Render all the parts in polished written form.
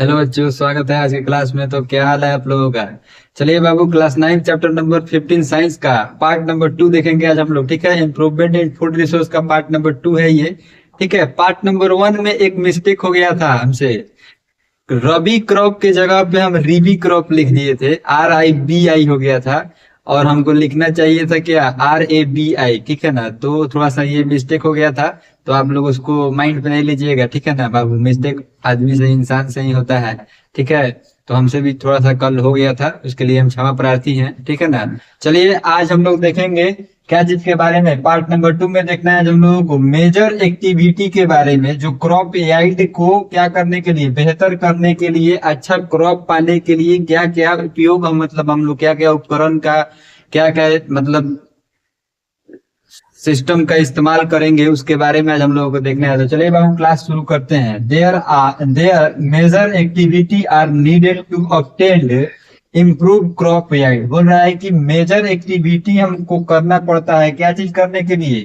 Hello बच्चों, स्वागत है आज की क्लास में। तो क्या हाल है आप लोगों का? चलिए बाबू, क्लास 9 चैप्टर नंबर 15 साइंस का पार्ट नंबर 2 देखेंगे आज हम लोग। ठीक है, इम्प्रूवमेंट इन फूड रिसोर्स का पार्ट नंबर 2 है ये। ठीक है, पार्ट नंबर 1 में एक मिस्टेक हो गया था हमसे। रबी क्रॉप के जगह पे हम रिबी क्रॉप लिख दिए थे, RIBI हो गया था। और हमको लिखना चाहिए था क्या, RABI। ठीक है ना, तो थोड़ा सा ये मिस्टेक हो गया था। तो आप लोग उसको माइंड पे नहीं लीजिएगा, ठीक है ना बाबू। मिस्टेक आदमी से, इंसान से ही होता है। ठीक है, तो हमसे भी थोड़ा सा कल हो गया था, उसके लिए हम क्षमा प्रार्थी हैं। ठीक है ना। चलिए आज हम लोग देखेंगे क्या चीज के बारे में। पार्ट नंबर 2 में देखना है हम लोगों को मेजर एक्टिविटी के बारे में, जो क्रॉप याइल्ड को क्या करने के लिए, बेहतर करने के लिए, अच्छा क्रॉप पाने के लिए क्या क्या उपयोग मतलब हम लोग क्या क्या उपकरण का, क्या क्या मतलब सिस्टम का इस्तेमाल करेंगे, उसके बारे में आज हम लोगों को देखना है। तो चलिए बाबू क्लास शुरू करते हैं। There major activity are needed to obtain improve crop yield. बोल रहा है कि मेजर एक्टिविटी हमको करना पड़ता है, क्या चीज करने के लिए,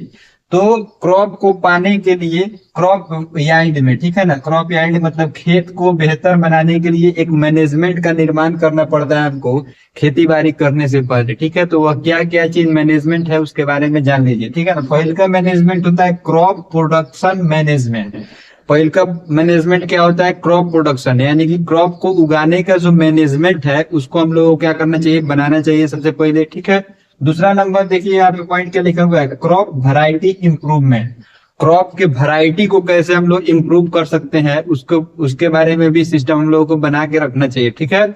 तो क्रॉप को पाने के लिए, क्रॉप याइल्ड में। ठीक है ना, क्रॉप याइल्ड मतलब खेत को बेहतर बनाने के लिए एक मैनेजमेंट का निर्माण करना पड़ता है हमको खेती बाड़ी करने से पहले। ठीक है, तो वह क्या क्या चीज मैनेजमेंट है उसके बारे में जान लीजिए। ठीक है ना, पहले का मैनेजमेंट होता है क्रॉप प्रोडक्शन मैनेजमेंट। पहले का मैनेजमेंट क्या होता है, क्रॉप प्रोडक्शन, यानी कि क्रॉप को उगाने का जो मैनेजमेंट है उसको हम लोगों को क्या करना चाहिए, बनाना चाहिए सबसे पहले। ठीक है, दूसरा नंबर देखिए यहाँ पे पॉइंट क्या लिखा हुआ है, क्रॉप वैरायटी इंप्रूवमेंट। क्रॉप के वैरायटी को कैसे हम लोग इंप्रूव कर सकते हैं उसको, उसके बारे में भी सिस्टम हम लोगों को बना के रखना चाहिए। ठीक है,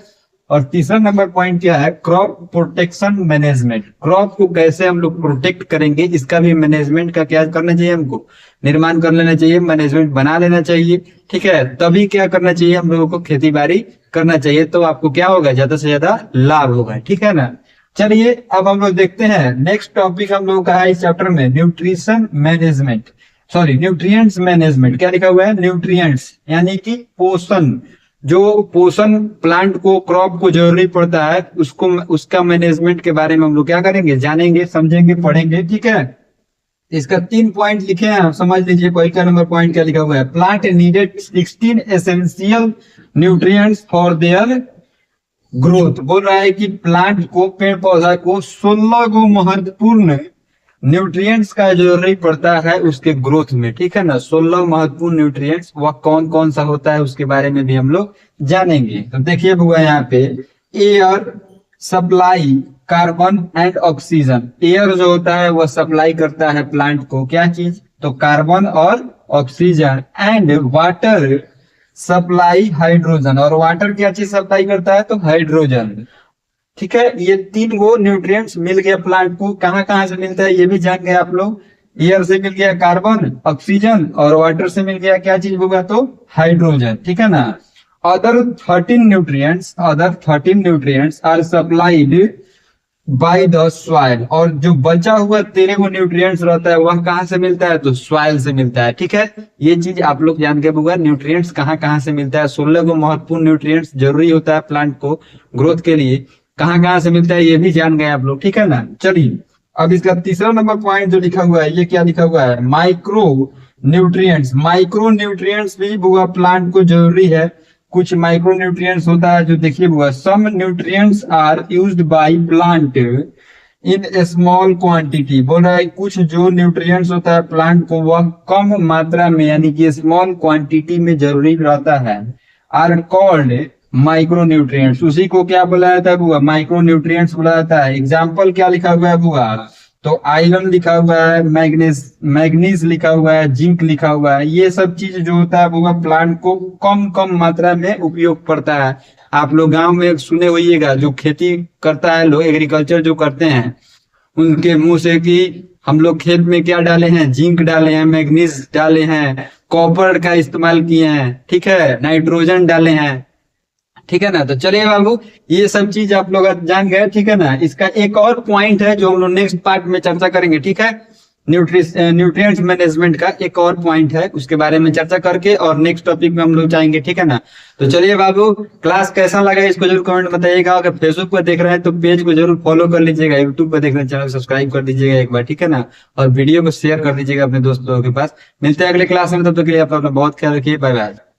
और तीसरा नंबर पॉइंट क्या है, क्रॉप प्रोटेक्शन मैनेजमेंट। क्रॉप को कैसे हम लोग प्रोटेक्ट करेंगे, इसका भी मैनेजमेंट का क्या करना चाहिए, हमको निर्माण कर लेना चाहिए, मैनेजमेंट बना लेना चाहिए। ठीक है, तभी क्या करना चाहिए, हम लोगों को खेती बाड़ी करना चाहिए, तो आपको क्या होगा, ज्यादा से ज्यादा लाभ होगा। ठीक है ना। चलिए अब हम लोग देखते हैं नेक्स्ट टॉपिक हम लोग का है इस चैप्टर में, nutrition management, sorry nutrients management. क्या लिखा हुआ है, न्यूट्रिएंट्स यानी कि पोषण। जो पोषण प्लांट को, क्रॉप को जरूरी पड़ता है, उसको, उसका मैनेजमेंट के बारे में हम लोग क्या करेंगे, जानेंगे, समझेंगे, पढ़ेंगे। ठीक है, इसका 3 पॉइंट लिखे हैं, आप समझ लीजिए। पहला नंबर पॉइंट क्या लिखा हुआ है, plant needed 16 essential nutrients for their growth. बोल रहा है कि प्लांट को, पेड़ पौधा को 16 को महत्वपूर्ण न्यूट्रिएंट्स का जरूरी पड़ता है उसके ग्रोथ में। ठीक है ना, 16 महत्वपूर्ण न्यूट्रिएंट्स, वह कौन कौन सा होता है उसके बारे में भी हम लोग जानेंगे। तो देखिए बुआ यहाँ पे, air supply, carbon and oxygen. Air जो होता है वह सप्लाई करता है प्लांट को क्या चीज, तो कार्बन और oxygen. And water supply hydrogen, और वाटर क्या चीज सप्लाई करता है, तो हाइड्रोजन। ठीक है, ये 3 वो न्यूट्रिएंट्स मिल गया प्लांट को। कहाँ कहाँ से मिलता है ये भी जान गए आप लोग। एयर से मिल गया कार्बन, ऑक्सीजन, और वाटर से मिल गया क्या चीज होगा, तो हाइड्रोजन। ठीक है ना। Other 13 nutrients are supplied by the soil. और जो बचा हुआ 13 को न्यूट्रिएंट्स रहता है वह कहाँ से मिलता है, तो सॉइल से मिलता है। ठीक है, ये चीज आप लोग जान के होगा, न्यूट्रिएंट्स कहाँ कहाँ से मिलता है। 16 को महत्वपूर्ण न्यूट्रिएंट्स जरूरी होता है प्लांट को ग्रोथ के लिए, कहाँ कहाँ से मिलता है ये भी जान गए आप लोग। ठीक है ना। चलिए अब इसका तीसरा नंबर पॉइंट जो लिखा हुआ है, ये क्या लिखा हुआ है, माइक्रो न्यूट्रिएंट्स। माइक्रो न्यूट्रिएंट्स भी बुआ प्लांट को जरूरी है। कुछ माइक्रो न्यूट्रिएंट्स होता है जो देखिए बुआ, some nutrients are used by plant in small quantity. बोल रहा है कुछ जो न्यूट्रिएंट्स होता है प्लांट को वह कम मात्रा में, यानी कि स्मॉल क्वांटिटी में जरूरी रहता है, आर कॉल्ड माइक्रो न्यूट्रिएंट्स। उसी को क्या बुलाया जाता है बुआ, माइक्रो न्यूट्रिएंट्स बुलाया जाता है। एग्जाम्पल क्या लिखा हुआ है बुआ, तो आयरन लिखा हुआ है, मैग्नीज लिखा हुआ है, जिंक लिखा हुआ है। ये सब चीज जो होता है वो प्लांट को कम कम मात्रा में उपयोग पड़ता है। आप लोग गांव में सुने होइएगा, जो खेती करता है लोग, एग्रीकल्चर जो करते हैं, उनके मुंह से कि हम लोग खेत में क्या डाले हैं, जिंक डाले हैं, मैग्नीज डाले हैं, कॉपर का इस्तेमाल किए हैं। ठीक है, नाइट्रोजन डाले हैं। ठीक है ना। तो चलिए बाबू, ये सब चीज आप लोग जान गए। ठीक है ना, इसका एक और पॉइंट है जो हम लोग नेक्स्ट पार्ट में चर्चा करेंगे। ठीक है, न्यूट्रिएंट्स मैनेजमेंट का एक और पॉइंट है, उसके बारे में चर्चा करके और नेक्स्ट टॉपिक में हम लोग जाएंगे। ठीक है ना। तो चलिए बाबू, क्लास कैसा लगा इसको जरूर कमेंट बताइएगा। अगर फेसबुक पर देख रहे हैं तो पेज को जरूर फॉलो कर लीजिएगा, यूट्यूब पर देख रहे हैं चैनल सब्सक्राइब कर दीजिएगा एक बार। ठीक है ना, और वीडियो को शेयर कर दीजिएगा अपने दोस्तों के पास। मिलते हैं अगले क्लास में, तब तक के लिए आप अपना बहुत ख्याल रखिए। Bye bye.